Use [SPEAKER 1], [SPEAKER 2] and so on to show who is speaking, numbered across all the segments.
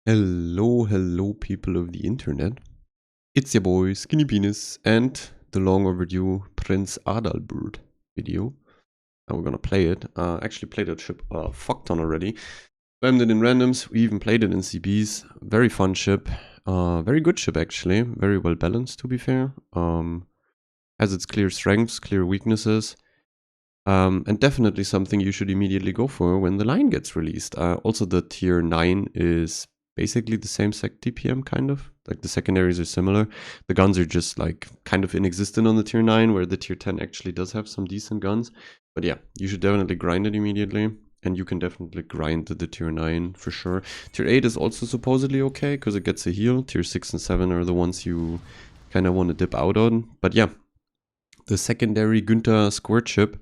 [SPEAKER 1] Hello, people of the internet. It's your boy, Skinny Penis, and the long overdue Prinz Adalbert video. And we're gonna play it. Actually played that ship a fuck ton already. Spammed it in randoms, we even played it in CBs. Very fun ship. Very good ship actually. Very well balanced to be fair. Has its clear strengths, clear weaknesses. And definitely something you should immediately go for when the line gets released. Also the tier 9 is basically the same sec DPM kind of. Like the secondaries are similar. The guns are just like kind of inexistent on the tier 9, where the tier 10 actually does have some decent guns. But yeah, you should definitely grind it immediately. And you can definitely grind the tier 9 for sure. Tier 8 is also supposedly okay because it gets a heal. Tier 6 and 7 are the ones you kind of want to dip out on. But yeah, the secondary Günther squirt ship.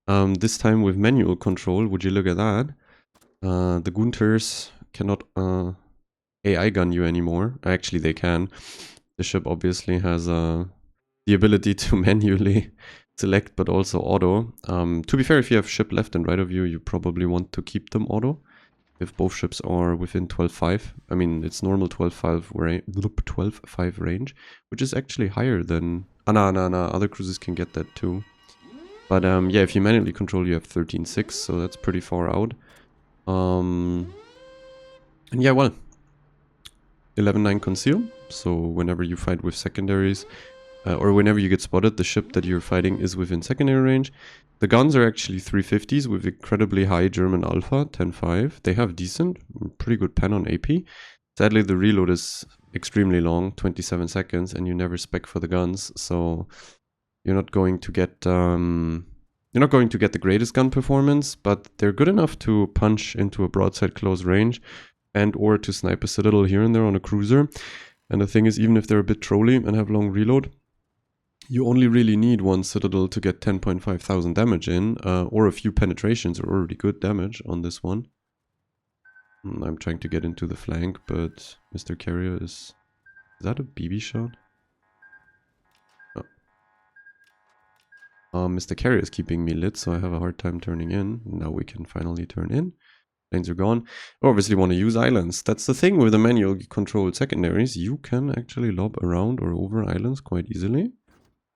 [SPEAKER 1] This time with manual control, would you look at that? The Günthers cannot AI gun you anymore. Actually, they can. The ship obviously has the ability to manually select, but also auto. To be fair, if you have ship left and right of you, you probably want to keep them auto. If both ships are within 12.5. I mean, it's normal 12.5 range, which is actually higher than... no, other cruisers can get that too. But yeah, if you manually control, you have 13.6, so that's pretty far out. And yeah, well, 11.9 conceal. So whenever you fight with secondaries, or whenever you get spotted, the ship that you're fighting is within secondary range. The guns are actually 350s with incredibly high German alpha, 10.5. They have decent, pretty good pen on AP. Sadly, the reload is extremely long, 27 seconds, and you never spec for the guns, so... You're not going to get the greatest gun performance, but they're good enough to punch into a broadside close range and or to snipe a citadel here and there on a cruiser. And the thing is, even if they're a bit trolly and have long reload, you only really need one citadel to get 10.5 thousand damage in, or a few penetrations are already good damage on this one. I'm trying to get into the flank, but Mr. Carrier is that a BB shot? Mr. Carrier is keeping me lit, so I have a hard time turning in. Now we can finally turn in. Lanes are gone. I obviously want to use islands. That's the thing with the manual controlled secondaries. You can actually lob around or over islands quite easily.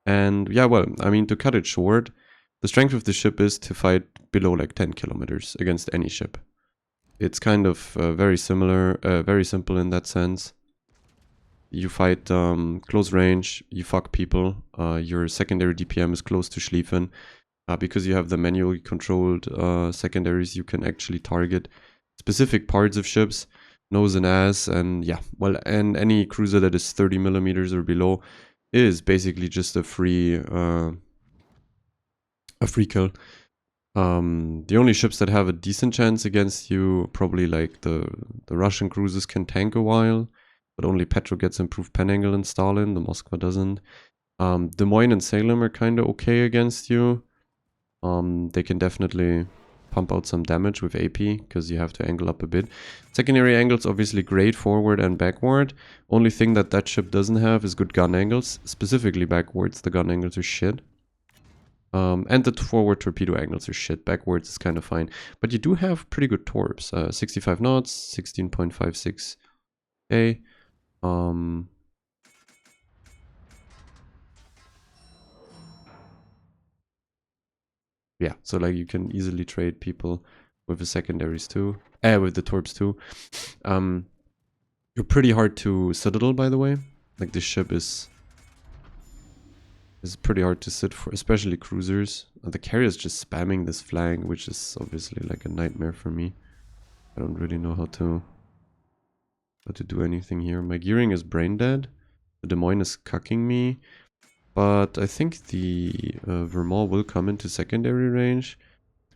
[SPEAKER 1] And yeah, well, I mean, to cut it short, the strength of the ship is to fight below like 10 kilometers against any ship. It's kind of very similar, very simple in that sense. You fight close range, you fuck people, your secondary DPM is close to Schlieffen. Because you have the manually controlled secondaries, you can actually target specific parts of ships, nose and ass, and yeah, well, and any cruiser that is 30 millimeters or below is basically just a free kill. The only ships that have a decent chance against you, probably like the Russian cruisers can tank a while. But only Petro gets improved pen angle in Stalin, the Moskva doesn't. Des Moines and Salem are kind of okay against you. They can definitely pump out some damage with AP, because you have to angle up a bit. Secondary angles obviously great forward and backward. Only thing that ship doesn't have is good gun angles. Specifically backwards, the gun angles are shit. And the forward torpedo angles are shit. Backwards is kind of fine. But you do have pretty good torps. 65 knots, 16.56 A. Yeah, so like you can easily trade people with the secondaries too. With the torps too. You're pretty hard to citadel, by the way. Like this ship is pretty hard to sit for, especially cruisers. The carrier's just spamming this flag, which is obviously like a nightmare for me. I don't really know how to do anything here. My gearing is brain dead. The Des Moines is cucking me. But I think the Vermont will come into secondary range.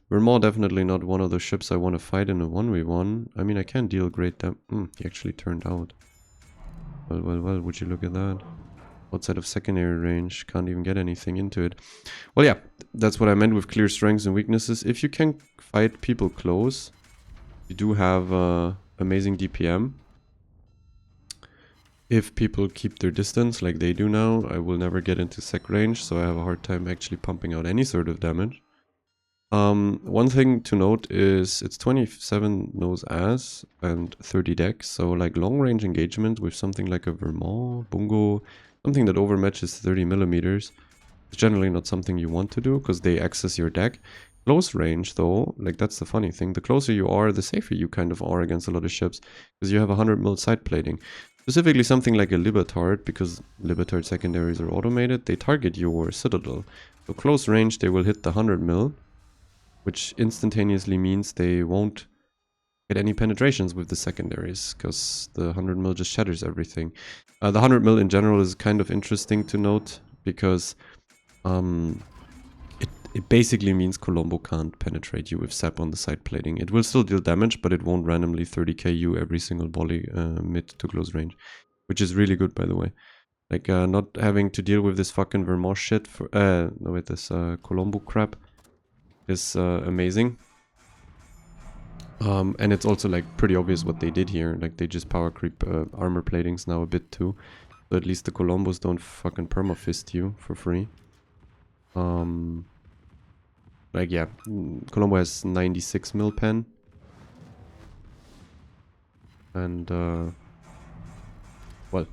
[SPEAKER 1] Vermont definitely not one of the ships I want to fight in a 1v1. I mean, I can deal great damage. He actually turned out. Well, would you look at that? Outside of secondary range, can't even get anything into it. Well, yeah, that's what I meant with clear strengths and weaknesses. If you can fight people close, you do have amazing DPM. If people keep their distance like they do now, I will never get into sec range, so I have a hard time actually pumping out any sort of damage. One thing to note is it's 27 nose as and 30 dex, so like long range engagement with something like a Vermont, Bungo, something that overmatches 30 millimeters is generally not something you want to do because they access your deck. Close range though, like that's the funny thing, the closer you are, the safer you kind of are against a lot of ships because you have 100 mil side plating. Specifically something like a Libertard, because Libertard secondaries are automated, they target your citadel. So close range they will hit the 100 mil, which instantaneously means they won't get any penetrations with the secondaries because the 100 mil just shatters everything. The 100 mil in general is kind of interesting to note because it basically means Colombo can't penetrate you with sap on the side plating. It will still deal damage, but it won't randomly 30k you every single volley mid to close range, which is really good, by the way. Like not having to deal with this fucking Vermont shit for no wait, this Colombo crap is amazing. And it's also like pretty obvious what they did here. Like they just power creep armor platings now a bit too, so at least the Colombos don't fucking perma-fist you for free. Like, yeah, Colombo has 96 mil pen. And, well,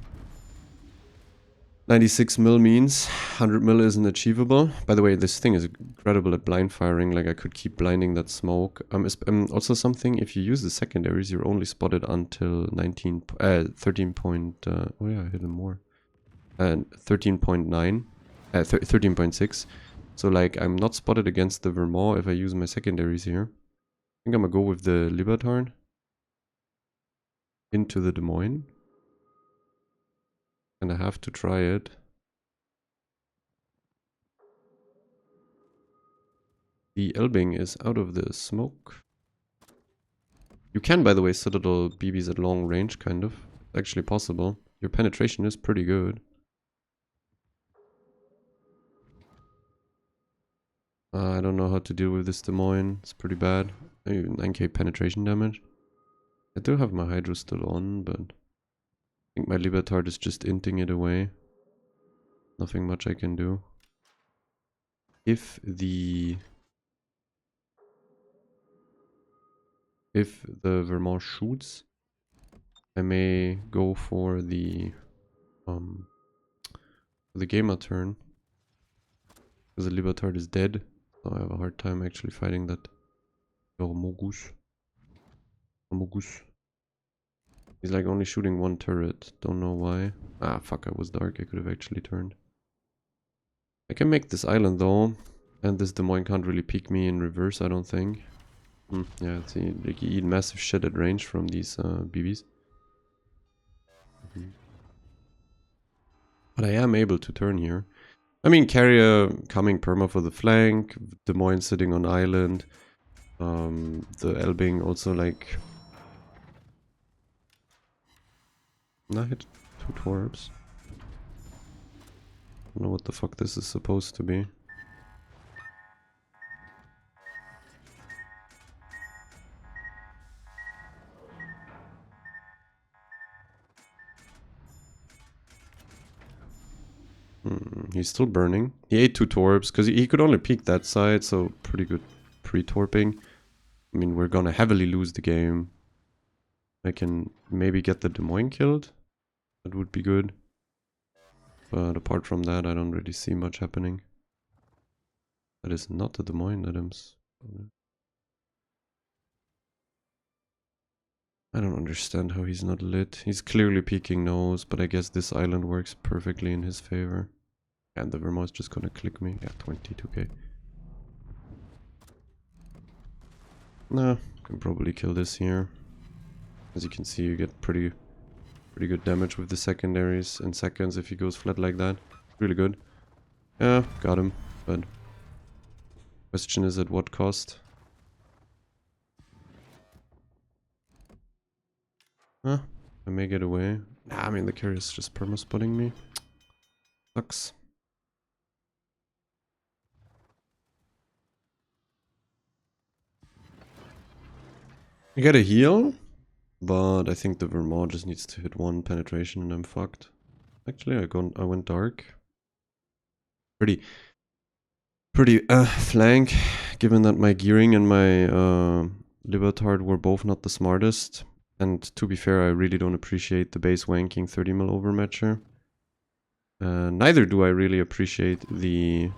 [SPEAKER 1] 96 mil means 100 mil isn't achievable. By the way, this thing is incredible at blind firing. Like, I could keep blinding that smoke. Also something, if you use the secondaries, you're only spotted until 13 point, oh yeah, I hit him more. 13.9, 13.6. So like I'm not spotted against the Vermont if I use my secondaries here. I think I'm gonna go with the Libertard into the Des Moines. And I have to try it. The Elbing is out of the smoke. You can, by the way, Citadel BBs at long range, kind of. It's actually possible. Your penetration is pretty good. I don't know how to deal with this Des Moines. It's pretty bad. 9k penetration damage. I do have my Hydro still on, but I think my Libertard is just inting it away. Nothing much I can do. If the Vermont shoots, I may go for the Gamer turn. Because the Libertard is dead. So I have a hard time actually fighting that Mogus. He's like only shooting one turret. Don't know why. Ah, fuck, I was dark. I could have actually turned. I can make this island though. And this Des Moines can't really peek me in reverse, I don't think. Yeah, see, like you eat massive shit at range from these BBs. But I am able to turn here. I mean, carrier coming perma for the flank, Des Moines sitting on island, the Elbing also like... I hit 2 Torps. I don't know what the fuck this is supposed to be. He's still burning. He ate 2 Torps, because he could only peek that side, so pretty good pre-torping. I mean, we're gonna heavily lose the game. I can maybe get the Des Moines killed. That would be good. But apart from that, I don't really see much happening. That is not the Des Moines, Adams. I don't understand how he's not lit. He's clearly peeking nose, but I guess this island works perfectly in his favor. And the Vermont's just gonna click me. Yeah, 22k. Nah, can probably kill this here. As you can see, you get pretty good damage with the secondaries in seconds if he goes flat like that. Really good. Yeah, got him. But question is at what cost? Huh? I may get away. Nah, I mean the carrier's just perma-spotting me. Sucks. I get a heal, but I think the Vermont just needs to hit 1 penetration and I'm fucked. Actually, I went dark. Pretty. pretty flank, given that my gearing and my Libertard were both not the smartest. And to be fair, I really don't appreciate the base wanking 30 mil overmatcher. Neither do I really appreciate the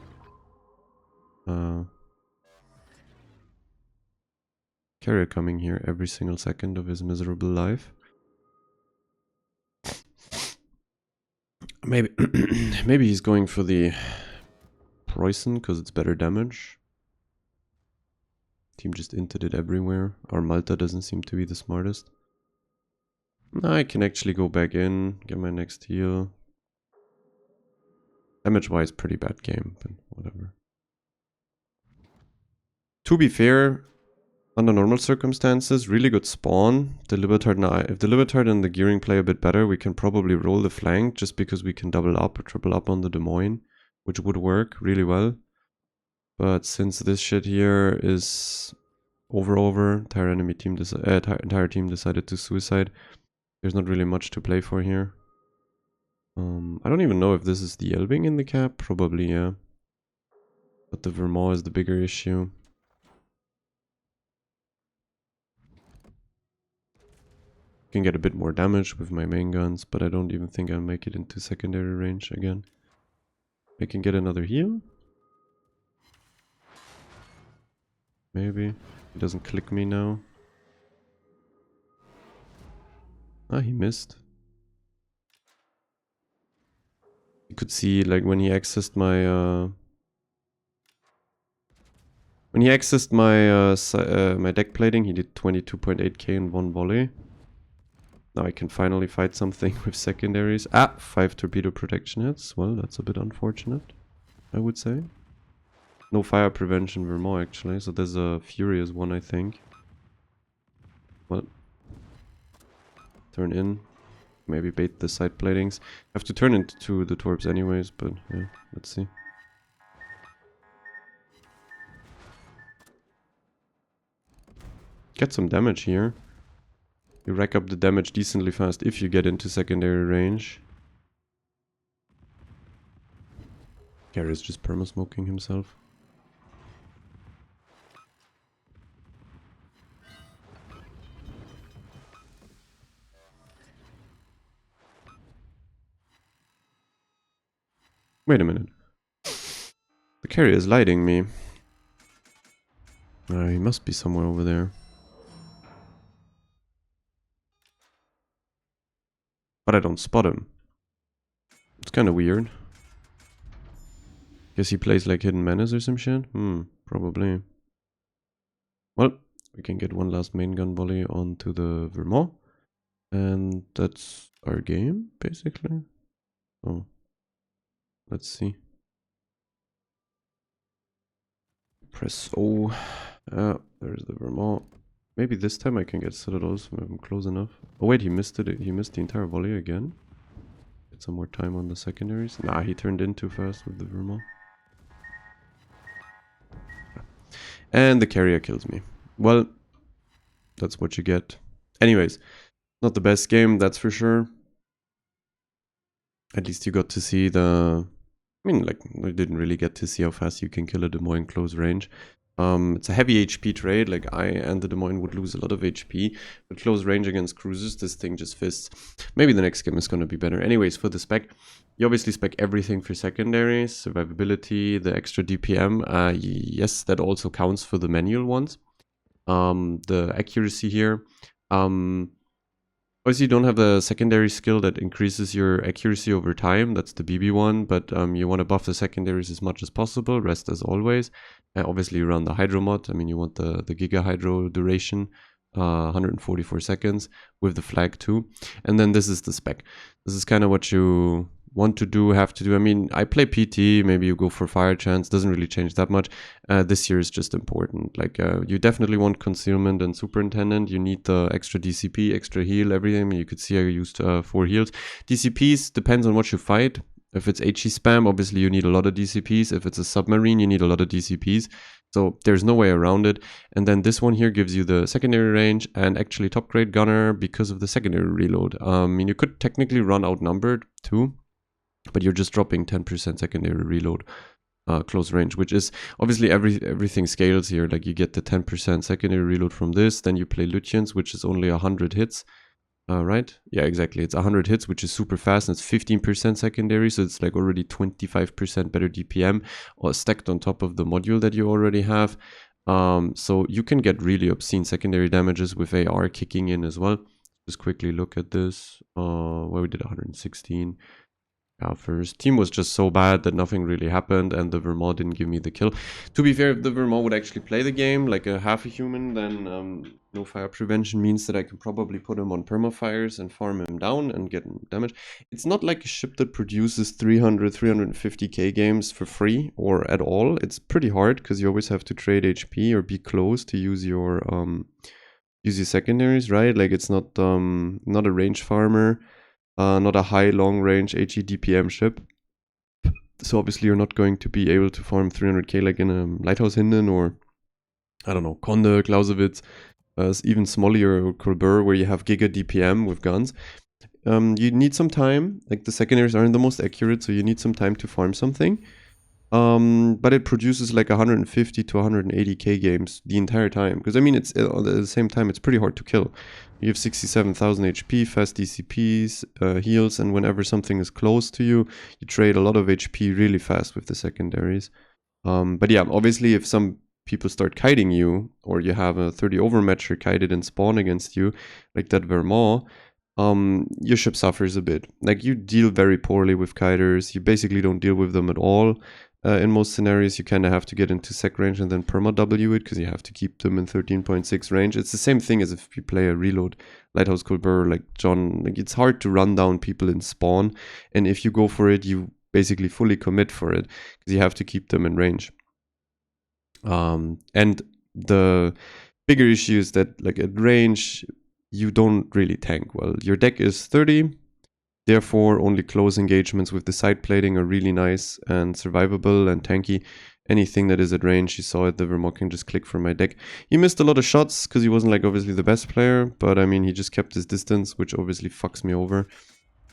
[SPEAKER 1] carrier coming here every single second of his miserable life. Maybe maybe he's going for the poison because it's better damage. Team just inted it everywhere. Our Malta doesn't seem to be the smartest. I can actually go back in, get my next heal. Damage-wise, pretty bad game, but whatever. To be fair, under normal circumstances, really good spawn. The Libertard now, if the Libertard and the gearing play a bit better, we can probably roll the flank just because we can double up or triple up on the Des Moines, which would work really well. But since this shit here is over, entire team decided to suicide. There's not really much to play for here. I don't even know if this is the Elbing in the cap. Probably, yeah. But the Vermont is the bigger issue. Can get a bit more damage with my main guns, but I don't even think I'll make it into secondary range again. I can get another heal. Maybe. He doesn't click me now. Ah, he missed. You could see, like, when he accessed my my deck plating, he did 22.8k in one volley. Now I can finally fight something with secondaries. Ah, 5 torpedo protection hits. Well, that's a bit unfortunate, I would say. No fire prevention Vermont, actually, so there's a furious one, I think. Well, turn in. Maybe bait the side platings. Have to turn into the torps anyways, but yeah, let's see. Get some damage here. You rack up the damage decently fast if you get into secondary range. Gary's just perma-smoking himself. Wait a minute. The carrier is lighting me. He must be somewhere over there. But I don't spot him. It's kind of weird. Guess he plays like Hidden Menace or some shit? Probably. Well, we can get one last main gun volley onto the Vermont. And that's our game, basically. Oh. Let's see. Press O. There's the Vermont. Maybe this time I can get Citadels if I'm close enough. Oh wait, he missed it. He missed the entire volley again. Get some more time on the secondaries. Nah, he turned in too fast with the Vermont. And the carrier kills me. Well, that's what you get. Anyways, not the best game, that's for sure. At least you got to see the... I mean, like, we didn't really get to see how fast you can kill a Des Moines close range. It's a heavy HP trade, like I and the Des Moines would lose a lot of HP. But close range against cruisers, this thing just fists. Maybe the next game is going to be better. Anyways, for the spec, you obviously spec everything for secondaries, survivability, the extra DPM. Yes, that also counts for the manual ones. The accuracy here. Obviously, you don't have a secondary skill that increases your accuracy over time. That's the BB one, but you want to buff the secondaries as much as possible. Rest as always. Obviously, you run the Hydro mod. I mean, you want the Giga Hydro duration, 144 seconds with the flag too. And then this is the spec. This is kind of what you want to do, have to do. I mean, I play PT, maybe you go for fire chance, doesn't really change that much. This year is just important. Like, you definitely want concealment and superintendent. You need the extra DCP, extra heal, everything. You could see I used 4 heals. DCPs depends on what you fight. If it's HE spam, obviously you need a lot of DCPs. If it's a submarine, you need a lot of DCPs. So there's no way around it. And then this one here gives you the secondary range and actually top grade gunner because of the secondary reload. I mean, you could technically run outnumbered too, but you're just dropping 10% secondary reload. close range, which is obviously everything scales here. Like you get the 10% secondary reload from this, then you play Lutyens, which is only 100 hits. Right? Yeah, exactly. It's 100 hits, which is super fast, and it's 15% secondary, so it's like already 25% better DPM, or stacked on top of the module that you already have. So you can get really obscene secondary damages with AR kicking in as well. Just quickly look at this, where we did 116. First team was just so bad that nothing really happened, and the Vermont didn't give me the kill. To be fair, if the Vermont would actually play the game like a half a human, then no fire prevention means that I can probably put him on permafires and farm him down and get him damage. It's not like a ship that produces 300, 350k games for free or at all. It's pretty hard because you always have to trade HP or be close to use your secondaries, right? Like it's not a range farmer. Not a high long range HE DPM ship. So obviously you're not going to be able to farm 300k like in a Lighthouse Hinden or, I don't know, Conde, Clausewitz, even Smolly or Colbert, where you have giga DPM with guns. You need some time. Like the secondaries aren't the most accurate, so you need some time to farm something. But it produces like 150 to 180k games the entire time. Because I mean, it's at the same time, it's pretty hard to kill. You have 67,000 HP, fast DCPs, heals, and whenever something is close to you, you trade a lot of HP really fast with the secondaries. But yeah, obviously, if some people start kiting you, or you have a 30 overmatcher kited and spawn against you, like that Vermont, your ship suffers a bit. Like you deal very poorly with kiters. You basically don't deal with them at all. In most scenarios, you kind of have to get into sec range and then perma W it, because you have to keep them in 13.6 range. It's the same thing as if you play a reload Lighthouse Colbert like John. Like it's hard to run down people in spawn, and if you go for it, you basically fully commit for it because you have to keep them in range. And the bigger issue is that like at range, you don't really tank well. Your deck is 30. Therefore, only close engagements with the side plating are really nice and survivable and tanky. Anything that is at range, you saw it, the Vermont can just click from my deck. He missed a lot of shots because he wasn't like obviously the best player, but I mean, he just kept his distance, which obviously fucks me over.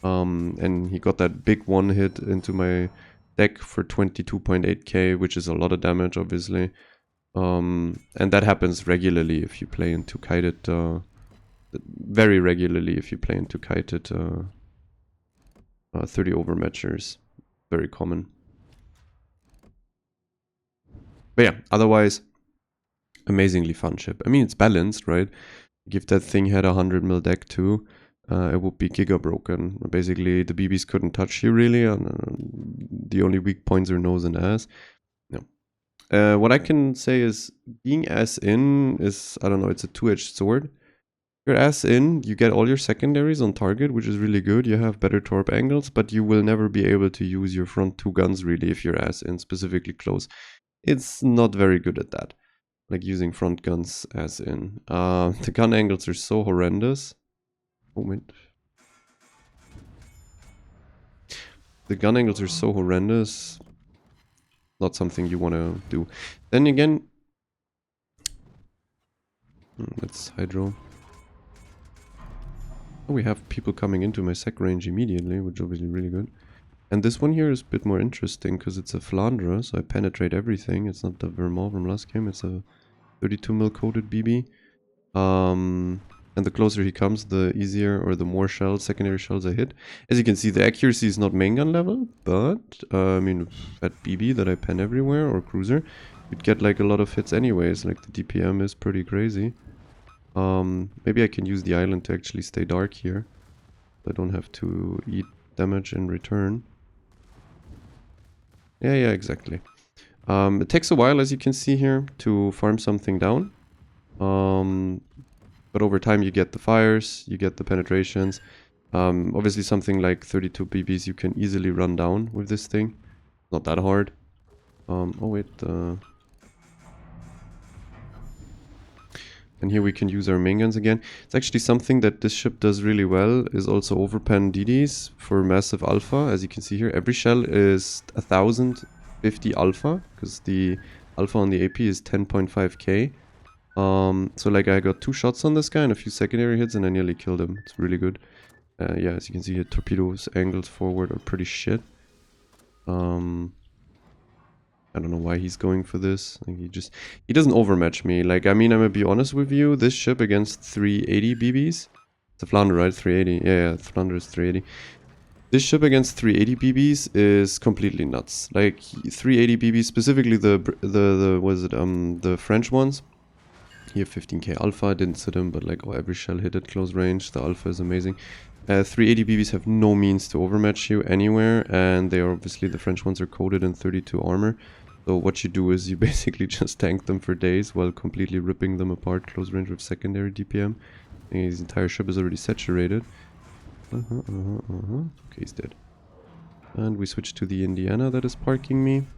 [SPEAKER 1] And he got that big one hit into my deck for 22.8k, which is a lot of damage, obviously. And that happens regularly if you play into kited, very regularly if you play into kited 30 overmatchers. Very common. But yeah, otherwise, amazingly fun ship. I mean, it's balanced, right? If that thing had a 100 mil deck too, it would be giga broken. Basically, the BBs couldn't touch you really. The only weak points are nose and ass. No. What I can say is being ass in is, I don't know, it's a two-edged sword. Your ass in, you get all your secondaries on target, which is really good. You have better torp angles, but you will never be able to use your front two guns really if you're ass in, specifically close. It's not very good at that, like using front guns as in. The gun angles are so horrendous. Moment. The gun angles are so horrendous. Not something you want to do. Then again, let's hydro. Oh, we have people coming into my sec range immediately, which is obviously really good. And this one here is a bit more interesting because it's a Flandre, so I penetrate everything. It's not the Vermont from last game, it's a 32 mil coated BB. And the closer he comes, the easier or the more shells, secondary shells I hit. As you can see, the accuracy is not main gun level, but I mean, at BB that I pen everywhere or cruiser, you'd get like a lot of hits anyways. Like the DPM is pretty crazy. Maybe I can use the island to actually stay dark here. I don't have to eat damage in return. Yeah, exactly. It takes a while, as you can see here, to farm something down. But over time you get the fires, you get the penetrations. Obviously something like 32 BBs you can easily run down with this thing. Not that hard. Oh wait, and here we can use our main guns again. It's actually something that this ship does really well, is also overpen DDs for massive alpha. As you can see here, every shell is 1050 alpha, because the alpha on the AP is 10.5k. So like I got 2 shots on this guy and a few secondary hits and I nearly killed him. It's really good. Yeah, as you can see here, torpedoes angles forward are pretty shit. I don't know why he's going for this. Like he doesn't overmatch me. Like, I mean, I'm gonna be honest with you. This ship against 380 BBs. It's a Flounder, right? 380. Yeah, Flounder is 380. This ship against 380 BBs is completely nuts. Like 380 BBs, specifically the French ones. Here 15k alpha, didn't sit him, but like every shell hit at close range. The alpha is amazing. 380 BBs have no means to overmatch you anywhere, and they are obviously, the French ones are coated in 32 armor. So what you do is you basically just tank them for days while completely ripping them apart close range with secondary DPM. And his entire ship is already saturated. Okay, he's dead. And we switch to the Indiana that is parking me.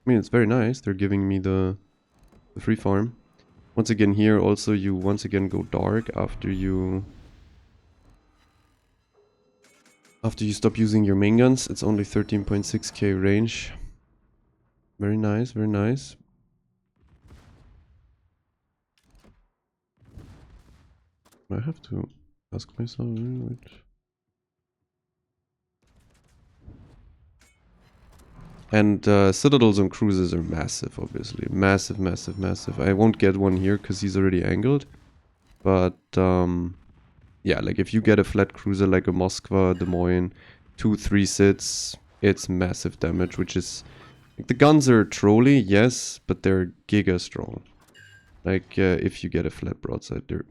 [SPEAKER 1] I mean, it's very nice. They're giving me the free farm. Once again here, also you once again go dark after you stop using your main guns. It's only 13.6k range. Very nice, very nice. I have to ask myself, which... And citadels on cruisers are massive, obviously. Massive, massive, massive. I won't get one here because he's already angled. But, yeah, like if you get a flat cruiser like a Moskva, Des Moines, 2-3 sits, it's massive damage, which is... Like, the guns are trolly, yes, but they're giga strong. Like, if you get a flat broadside, they're...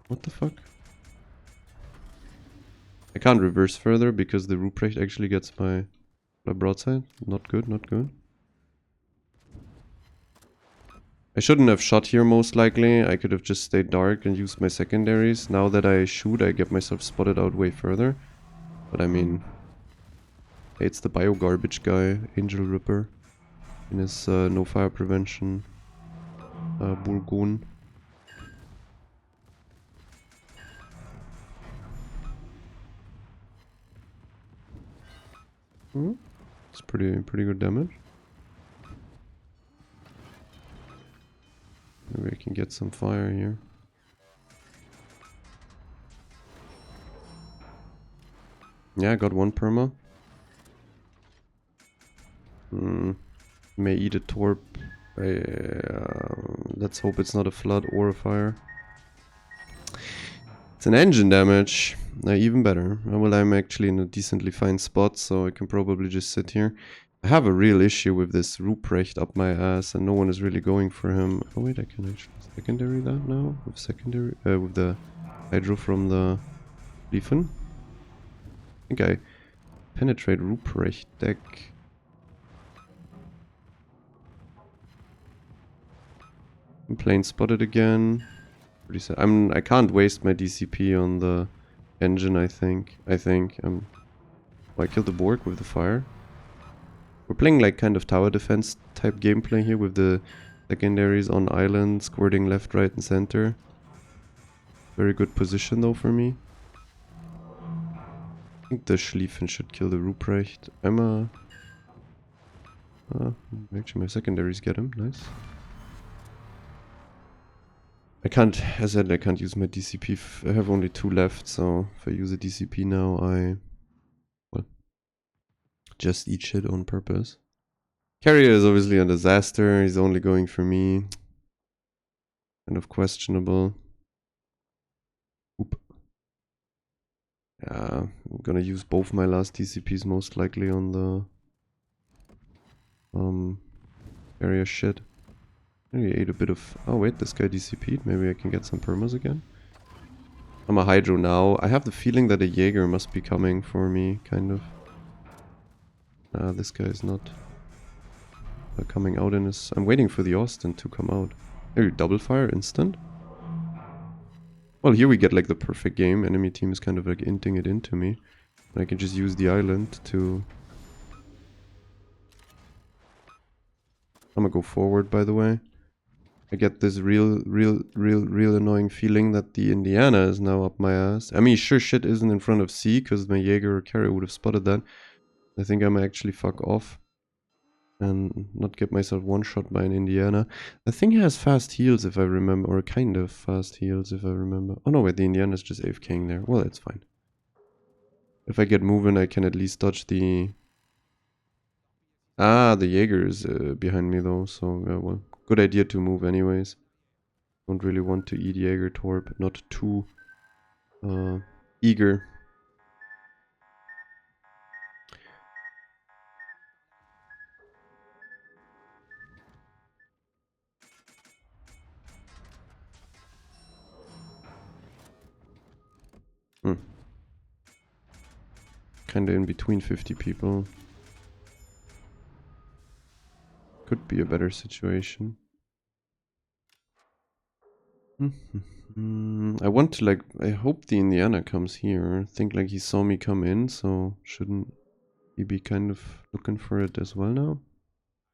[SPEAKER 1] What the fuck? I can't reverse further because the Ruprecht actually gets my broadside. Not good, not good. I shouldn't have shot here most likely. I could have just stayed dark and used my secondaries. Now that I shoot, I get myself spotted out way further. But I mean... Hey, it's the bio-garbage guy, Angel Ripper. In his no fire prevention Bourgogne. It's pretty good damage. Maybe I can get some fire here. Yeah, I got one perma. May eat a torp. Let's hope it's not a flood or a fire. It's an engine damage. Even better. Well, I'm actually in a decently fine spot, so I can probably just sit here. I have a real issue with this Ruprecht up my ass, and no one is really going for him. Oh wait, I can actually secondary that now with secondary with the hydro from the Liefen. I think I penetrate Ruprecht deck. I'm plane spotted again. I can't waste my DCP on the engine, I think. Oh, I killed the Borg with the fire. We're playing like kind of tower defense type gameplay here with the secondaries on island, squirting left, right, and center. Very good position though for me. I think the Schlieffen should kill the Ruprecht. Actually my secondaries get him, nice. As I said, I can't use my DCP. I have only 2 left, so if I use a DCP now, well, just eat shit on purpose. Carrier is obviously a disaster. He's only going for me. Kind of questionable. Oop. Yeah, I'm gonna use both my last DCPs most likely on the area shit. Maybe ate a bit of... Oh wait, this guy DCP'd. Maybe I can get some permas again. I'm a Hydro now. I have the feeling that a Jaeger must be coming for me, kind of. This guy is not coming out in his... I'm waiting for the Austin to come out. Maybe double fire instant? Well, here we get like the perfect game. Enemy team is kind of like inting it into me. And I can just use the island to... I'm gonna go forward, by the way. I get this real annoying feeling that the Indiana is now up my ass. I mean, sure shit isn't in front of C, because my Jaeger or carrier would have spotted that. I think I might actually fuck off and not get myself one-shot by an Indiana. The thing has fast heals, if I remember, or kind of fast heals, if I remember. Oh no, wait, the Indiana's just AFKing there. Well, that's fine. If I get moving, I can at least dodge the Ah, the Jaeger is behind me though, so well, good idea to move anyways. Don't really want to eat Jaeger Torp, not too eager. Kinda in between 50 people. Could be a better situation. I want to like, I hope the Indiana comes here. I think like he saw me come in, so shouldn't he be kind of looking for it as well now?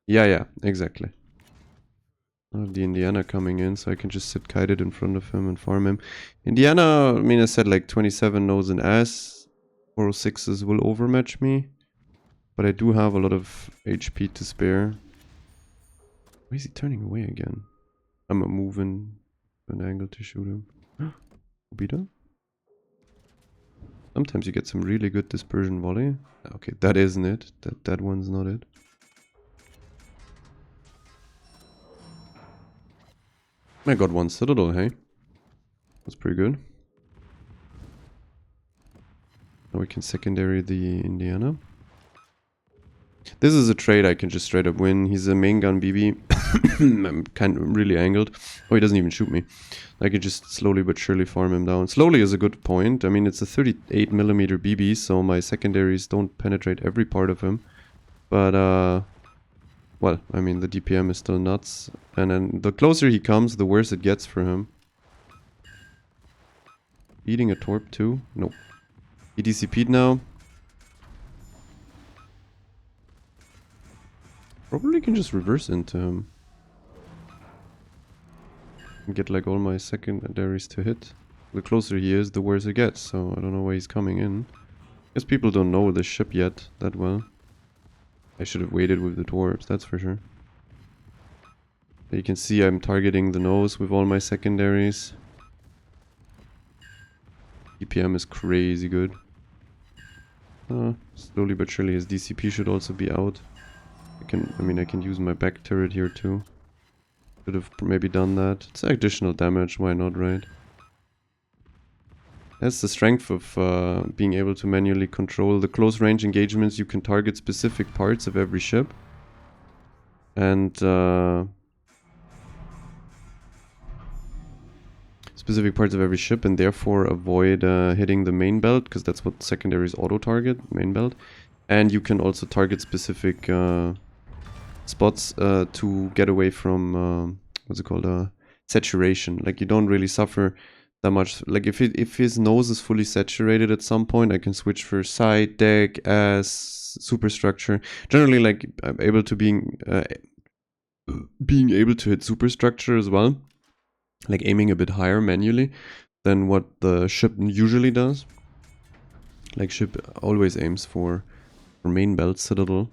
[SPEAKER 1] Yeah, exactly. I have the Indiana coming in, so I can just sit kited in front of him and farm him. Indiana, I mean, I said like 27 nose and ass. 406s will overmatch me. But I do have a lot of HP to spare. Why is he turning away again? I'm moving an angle to shoot him. Obita? Sometimes you get some really good dispersion volley. Okay, that isn't it. That one's not it. I got one citadel, hey? That's pretty good. Now we can secondary the Indiana. This is a trade I can just straight up win. He's a main gun BB. I'm kind of really angled. Oh, he doesn't even shoot me. I can just slowly but surely farm him down. Slowly is a good point. I mean, it's a 38mm BB, so my secondaries don't penetrate every part of him. But, well, I mean, the DPM is still nuts. And then the closer he comes, the worse it gets for him. Eating a torp too? Nope. He DCP'd now. Probably can just reverse into him. And get like all my secondaries to hit. The closer he is, the worse it gets, so I don't know why he's coming in. Guess people don't know the ship yet that well. I should have waited with the dwarves, that's for sure. You can see I'm targeting the nose with all my secondaries. DPM is crazy good. Slowly but surely his DCP should also be out. I can use my back turret here too. Could have maybe done that. It's additional damage, why not, right? That's the strength of being able to manually control the close range engagements. You can target specific parts of every ship. And therefore avoid hitting the main belt, because that's what secondaries auto-target, main belt. And you can also target specific spots to get away from what's it called, saturation. Like you don't really suffer that much. Like if his nose is fully saturated at some point, I can switch for side, deck, ass, superstructure. Generally, like I'm able to being able to hit superstructure as well, like aiming a bit higher manually than what the ship usually does. Like ship always aims for main belt citadel.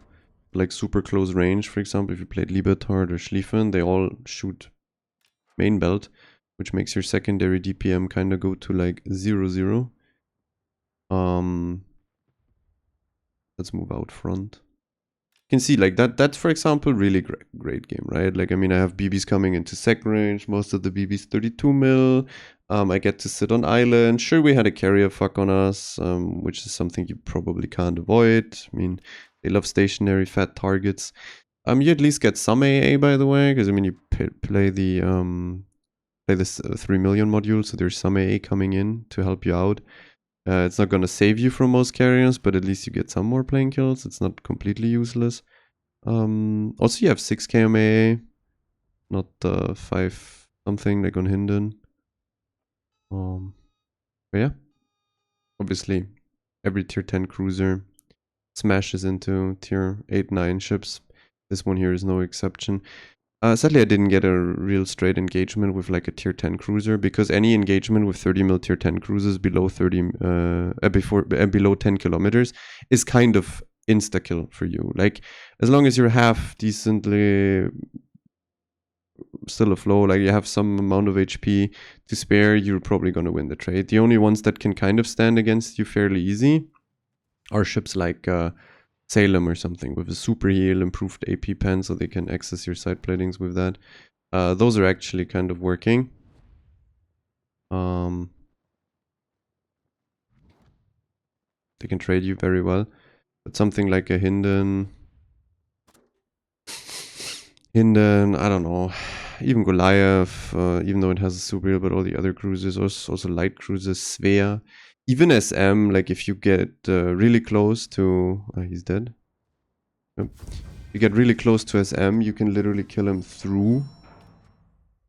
[SPEAKER 1] Like super close range, for example, if you played Libertard or Schlieffen, they all shoot main belt, which makes your secondary DPM kind of go to like 0-0. Let's move out front. You can see like that's for example really great game, right? Like I mean I have BBs coming into sec range, most of the BBs 32 mil. I get to sit on island. Sure, we had a carrier fuck on us, which is something you probably can't avoid. I mean, they love stationary fat targets. You at least get some AA, by the way, because I mean you play this 3 million module, so there's some AA coming in to help you out. It's not gonna save you from most carriers, but at least you get some more playing kills. It's not completely useless. Also you have 6 KMA, not 5 something like on Hinden. But yeah, obviously every tier 10 cruiser smashes into tier 8-9 ships. This one here is no exception. Sadly, I didn't get a real straight engagement with like a tier 10 cruiser, because any engagement with 30 mil tier 10 cruisers below 10 kilometers is kind of insta kill for you. Like as long as you're half decently still afloat, like you have some amount of HP to spare, you're probably going to win the trade. The only ones that can kind of stand against you fairly easy are ships like Salem or something with a super heal, improved AP pen, so they can access your side platings with that. Those are actually kind of working. They can trade you very well. But something like a Hinden, I don't know. Even Goliath, even though it has a super heal, but all the other cruisers, also light cruisers, Svea. Even SM, like if you get really close to... he's dead. Yep. You get really close to SM, you can literally kill him through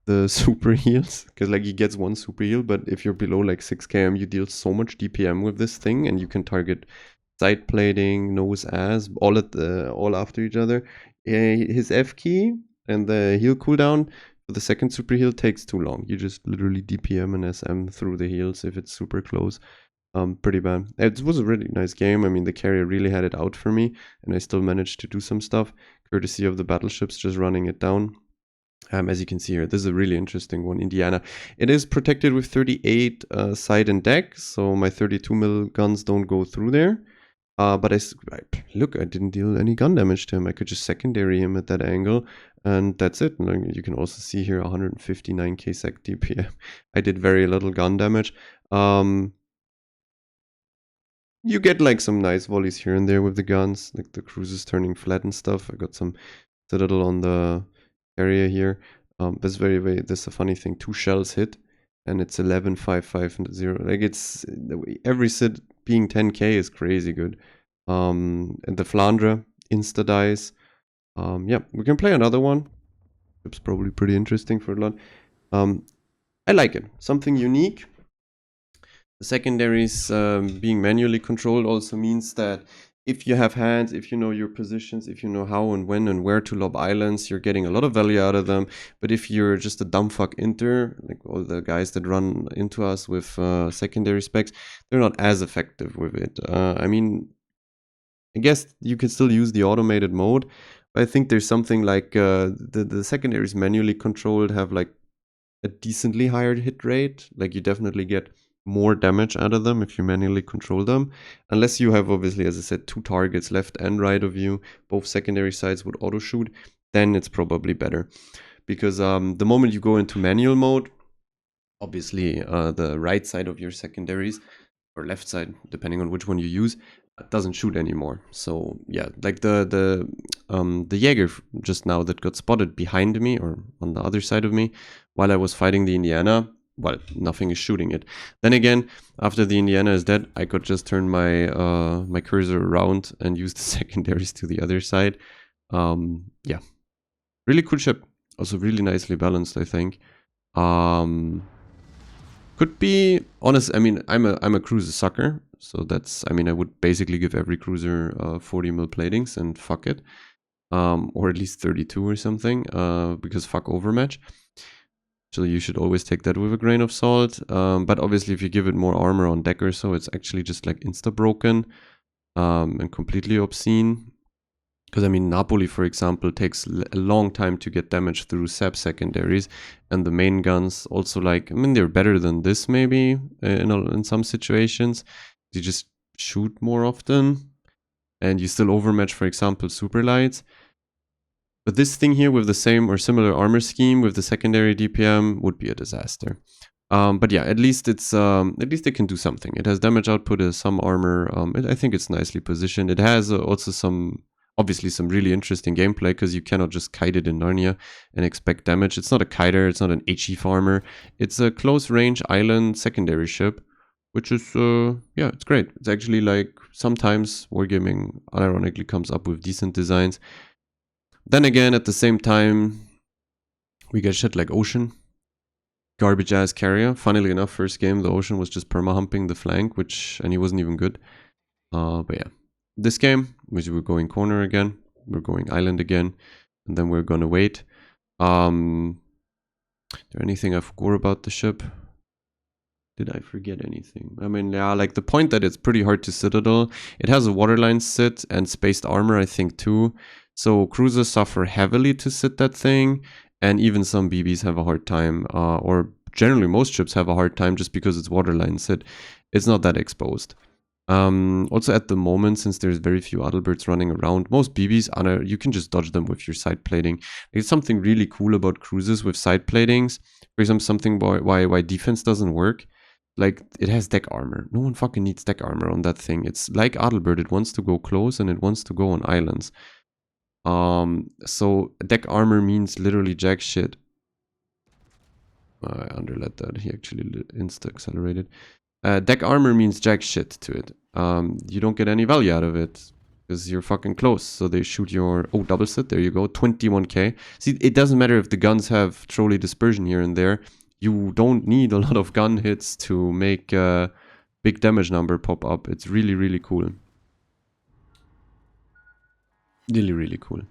[SPEAKER 1] the super heals. Because like he gets one super heal, but if you're below like 6 km, you deal so much DPM with this thing, and you can target side plating, nose, ass, all after each other. His F key and the heal cooldown for the second super heal takes too long. You just literally DPM and SM through the heals if it's super close. Pretty bad. It was a really nice game. I mean, the carrier really had it out for me, and I still managed to do some stuff, courtesy of the battleships just running it down. As you can see here, this is a really interesting one, Indiana. It is protected with 38 side and deck, so my 32 mil guns don't go through there. But look, I didn't deal any gun damage to him. I could just secondary him at that angle, and that's it. And you can also see here 159k sec DPM. I did very little gun damage. You get like some nice volleys here and there with the guns, like the cruisers turning flat and stuff. I got some citadel on the area here. That's that's a funny thing. 2 shells hit, and it's 11, 5, 5, and 0. Like it's every sit being 10k is crazy good. And the Flandre insta dies. Yeah, we can play another one. It's probably pretty interesting for a lot. I like it. Something unique. The secondaries being manually controlled also means that if you have hands, if you know your positions, if you know how and when and where to lob islands, you're getting a lot of value out of them. But if you're just a dumb fuck inter, like all the guys that run into us with secondary specs, they're not as effective with it. I mean, I guess you can still use the automated mode, but I think there's something like the secondaries manually controlled have like a decently higher hit rate. Like you definitely get more damage out of them if you manually control them, unless you have, obviously, as I said, 2 targets left and right of you, both secondary sides would auto shoot, then it's probably better, because the moment you go into manual mode, obviously the right side of your secondaries, or left side, depending on which one you use, doesn't shoot anymore. So yeah, like the Jaeger just now that got spotted behind me or on the other side of me while I was fighting the Indiana, well, nothing is shooting it. Then again, after the Indiana is dead, I could just turn my my cursor around and use the secondaries to the other side. Yeah, really cool ship. Also really nicely balanced, I think. Could be honest. I mean, I'm a cruiser sucker, so that's. I mean, I would basically give every cruiser 40 mil platings and fuck it, or at least 32 or something, because fuck overmatch. So you should always take that with a grain of salt. But obviously, if you give it more armor on deck or so, it's actually just like insta broken and completely obscene. Because I mean, Napoli, for example, takes a long time to get damage through sap secondaries, and the main guns also, like, I mean, they're better than this maybe in some situations. You just shoot more often, and you still overmatch, for example, super lights. But this thing here with the same or similar armor scheme with the secondary DPM would be a disaster. But yeah, at least it's at least it can do something. It has damage output, it has some armor. I think it's nicely positioned. It has also obviously some really interesting gameplay, because you cannot just kite it in Narnia and expect damage. It's not a kiter, it's not an HE farmer. It's a close range island secondary ship, which is yeah, it's great. It's actually like sometimes Wargaming unironically comes up with decent designs. Then again, at the same time, we get shit like Ocean. Garbage ass carrier. Funnily enough, first game, the Ocean was just perma-humping the flank, and he wasn't even good. But yeah. This game, we're going corner again. We're going island again. And then we're gonna wait. Is there anything I forgot about the ship? Did I forget anything? I mean, yeah, like the point that it's pretty hard to citadel. It has a waterline sit and spaced armor, I think, too. So cruisers suffer heavily to sit that thing, and even some BBs have a hard time, or generally most ships have a hard time just because it's waterline sit. It's not that exposed. Also at the moment, since there's very few Adalberts running around, most BBs, you can just dodge them with your side plating. There's something really cool about cruisers with side platings. For example, something why defense doesn't work. Like, it has deck armor. No one fucking needs deck armor on that thing. It's like Adalbert, it wants to go close and it wants to go on islands. So deck armor means literally jack shit. I underlet that. He actually insta-accelerated. Deck armor means jack shit to it. You don't get any value out of it because you're fucking close. So they shoot your... Oh, double set. There you go. 21k. See, it doesn't matter if the guns have trolley dispersion here and there. You don't need a lot of gun hits to make a big damage number pop up. It's really, really cool. Really, really cool.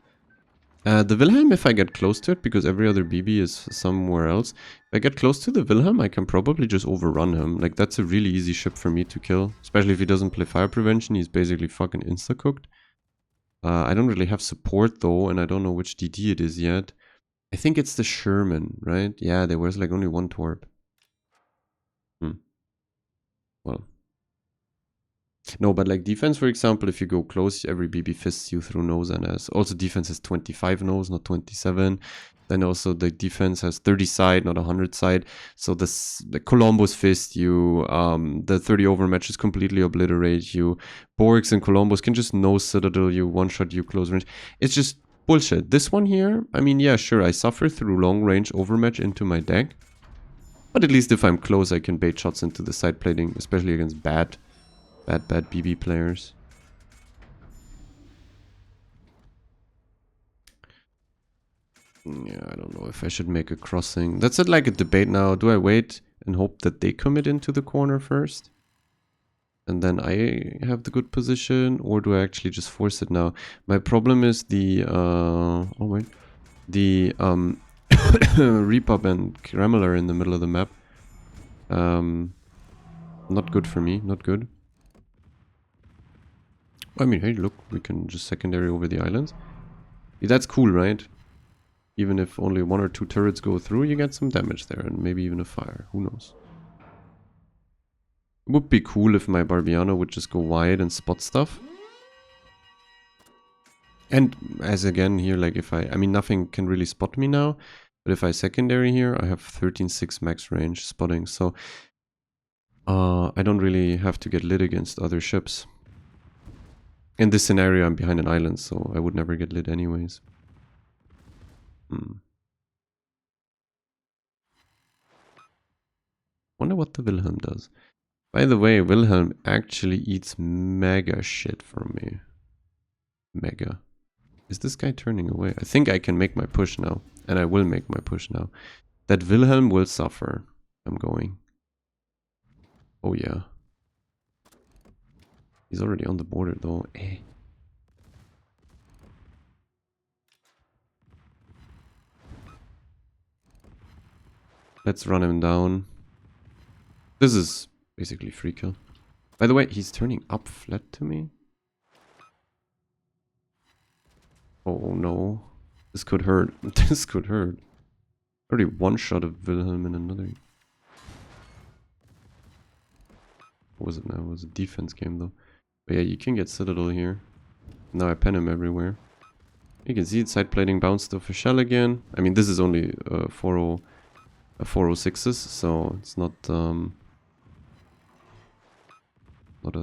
[SPEAKER 1] The Wilhelm, if I get close to it, because every other BB is somewhere else, if I get close to the Wilhelm, I can probably just overrun him. Like, that's a really easy ship for me to kill. Especially if he doesn't play fire prevention, he's basically fucking insta-cooked. I don't really have support, though, and I don't know which DD it is yet. I think it's the Sherman, right? Yeah, there was, like, only one torp. Well. No, but like defense, for example, if you go close, every BB fists you through nose and ass. Also, defense has 25 nose, not 27. Then also the defense has 30 side, not 100 side. So the Columbus fist you, the 30 overmatches completely obliterate you. Borgs and Columbus can just nose Citadel you, one-shot you close range. It's just bullshit. This one here, I mean, yeah, sure, I suffer through long range overmatch into my deck. But at least if I'm close, I can bait shots into the side plating, especially against bad BB players. Yeah, I don't know if I should make a crossing. That's like a debate now. Do I wait and hope that they commit into the corner first? And then I have the good position? Or do I actually just force it now? My problem is the... oh, wait. The Repub and Kreml are in the middle of the map. Not good for me. Not good. I mean, hey, look, we can just secondary over the islands. Yeah, that's cool, right? Even if only 1 or 2 turrets go through, you get some damage there, and maybe even a fire. Who knows? It would be cool if my Barbiano would just go wide and spot stuff. And as again here, like if I mean, nothing can really spot me now. But if I secondary here, I have 13.6 max range spotting. So I don't really have to get lit against other ships. In this scenario, I'm behind an island, so I would never get lit anyways. Wonder what the Wilhelm does. By the way, Wilhelm actually eats mega shit from me. Mega. Is this guy turning away? I think I can make my push now. And I will make my push now. That Wilhelm will suffer. I'm going. Oh yeah. He's already on the border though. Eh. Let's run him down. This is basically free kill. By the way, he's turning up flat to me. Oh no. This could hurt. This could hurt. Already one shot of Wilhelm in another. What was it now? It was a defense game though. But yeah, you can get Citadel here. Now I pen him everywhere. You can see it side plating bounced off a shell again. I mean, this is only 406s, so it's not a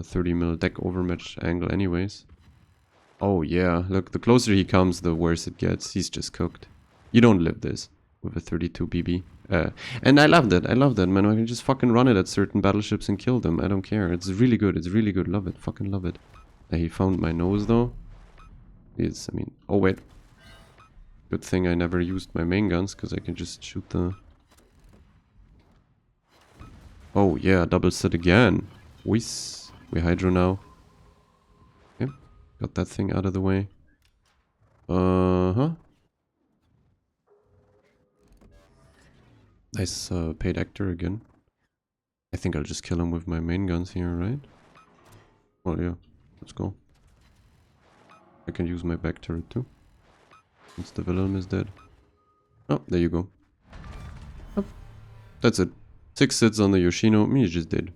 [SPEAKER 1] 30 mil deck overmatch angle anyways. Oh yeah, look, the closer he comes, the worse it gets. He's just cooked. You don't live this with a 32 BB. And I love that, man. I can just fucking run it at certain battleships and kill them. I don't care. It's really good, Love it, fucking love it. He found my nose though. I mean, oh wait. Good thing I never used my main guns, because I can just shoot the... Oh yeah, double set again. Whiz. We hydro now. Okay, got that thing out of the way. Nice paid actor again. I think I'll just kill him with my main guns here, right? Oh yeah, let's go. I can use my back turret too. Once the Wilhelm is dead. Oh, there you go. Oh, that's it. 6 sits on the Yoshino. Me just dead.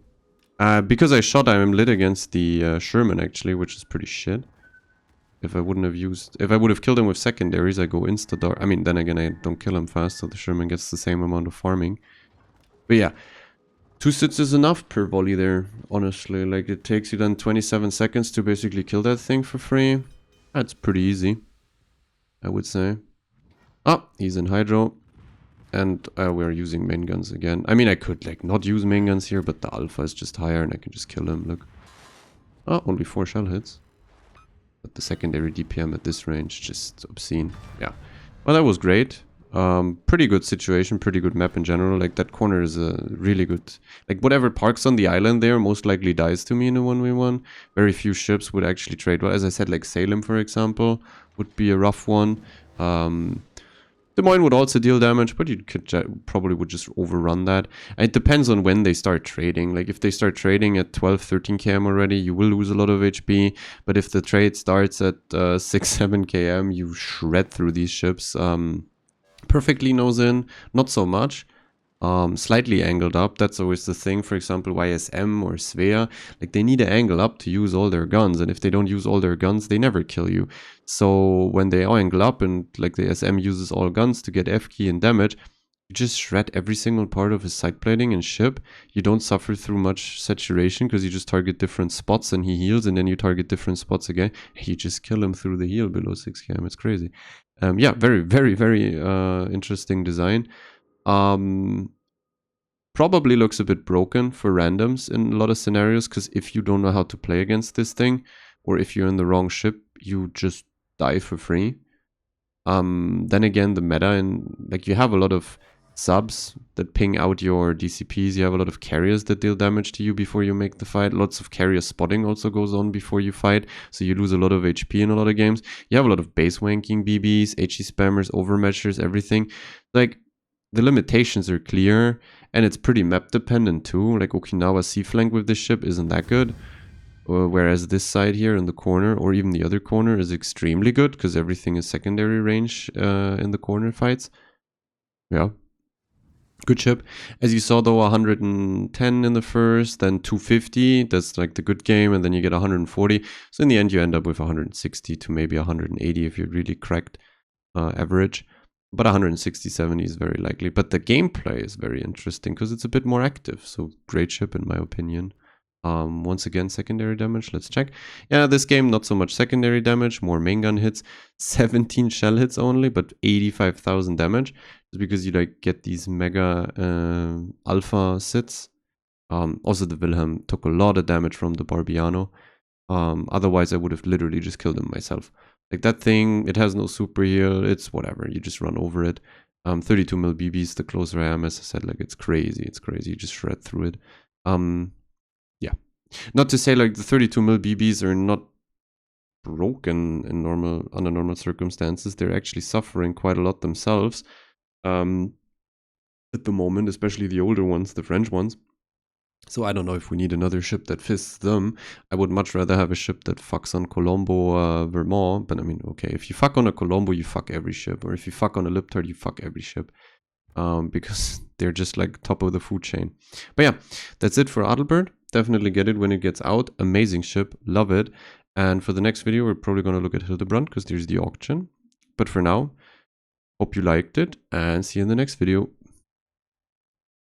[SPEAKER 1] Because I shot, I'm lit against the Sherman actually, which is pretty shit. If I wouldn't have used... If I would have killed him with secondaries, I go insta-dark. I mean, then again, I don't kill him fast, so the Sherman gets the same amount of farming. But yeah, 2 sits is enough per volley there, honestly. Like, it takes you then 27 seconds to basically kill that thing for free. That's pretty easy, I would say. Oh, he's in Hydro. And we're using main guns again. I mean, I could, like, not use main guns here, but the alpha is just higher and I can just kill him, look. Oh, only 4 shell hits. But the secondary DPM at this range, just obscene. Yeah. Well, that was great. Pretty good situation, pretty good map in general. Like, that corner is a really good... Like, whatever parks on the island there most likely dies to me in a 1v1. Very few ships would actually trade well. As I said, like Salem, for example, would be a rough one. Des Moines would also deal damage, but you could probably would just overrun that. And it depends on when they start trading. Like, if they start trading at 12, 13 km already, you will lose a lot of HP. But if the trade starts at 6, 7 km, you shred through these ships. Perfectly nose in, not so much. Slightly angled up, that's always the thing. For example, YSM or Svea, like, they need to angle up to use all their guns, and if they don't use all their guns, they never kill you. So when they angle up and like the SM uses all guns to get F key and damage, you just shred every single part of his side plating and ship. You don't suffer through much saturation because you just target different spots and he heals, and then you target different spots again. You just kill him through the heal below 6 km. It's crazy. Yeah, very, very, very interesting design. Probably looks a bit broken for randoms in a lot of scenarios, because if you don't know how to play against this thing, or if you're in the wrong ship, you just die for free. Then again, the meta, and like, you have a lot of subs that ping out your DCPs, you have a lot of carriers that deal damage to you before you make the fight. Lots of carrier spotting also goes on before you fight, so you lose a lot of HP in a lot of games. You have a lot of base wanking BBs, HE spammers, overmatchers, everything. Like, the limitations are clear, and it's pretty map dependent too. Like, Okinawa sea flank with this ship isn't that good. Whereas this side here in the corner, or even the other corner, is extremely good, because everything is secondary range in the corner fights. Yeah. Good ship. As you saw though, 110 in the first, then 250. That's like the good game, and then you get 140. So in the end, you end up with 160 to maybe 180 if you're really cracked average. But 160-70 is very likely. But the gameplay is very interesting because it's a bit more active. So great ship in my opinion. Once again, secondary damage. Let's check. Yeah, this game, not so much secondary damage, more main gun hits. 17 shell hits only, but 85,000 damage. It's because you like get these mega alpha sits. Also, the Wilhelm took a lot of damage from the Barbiano. Otherwise, I would have literally just killed him myself. Like, that thing, it has no super heal, it's whatever, you just run over it. 32 mil BBs, the closer I am, as I said, like, it's crazy, you just shred through it. Yeah. Not to say, like, the 32 mil BBs are not broken in under normal circumstances, they're actually suffering quite a lot themselves. At the moment, especially the older ones, the French ones. So I don't know if we need another ship that fists them. I would much rather have a ship that fucks on Colombo, Vermont. But I mean, okay, if you fuck on a Colombo, you fuck every ship. Or if you fuck on a Liptard, you fuck every ship. Because they're just like top of the food chain. But yeah, that's it for Adalbert. Definitely get it when it gets out. Amazing ship. Love it. And for the next video, we're probably going to look at Hildebrand because there's the auction. But for now, hope you liked it and see you in the next video.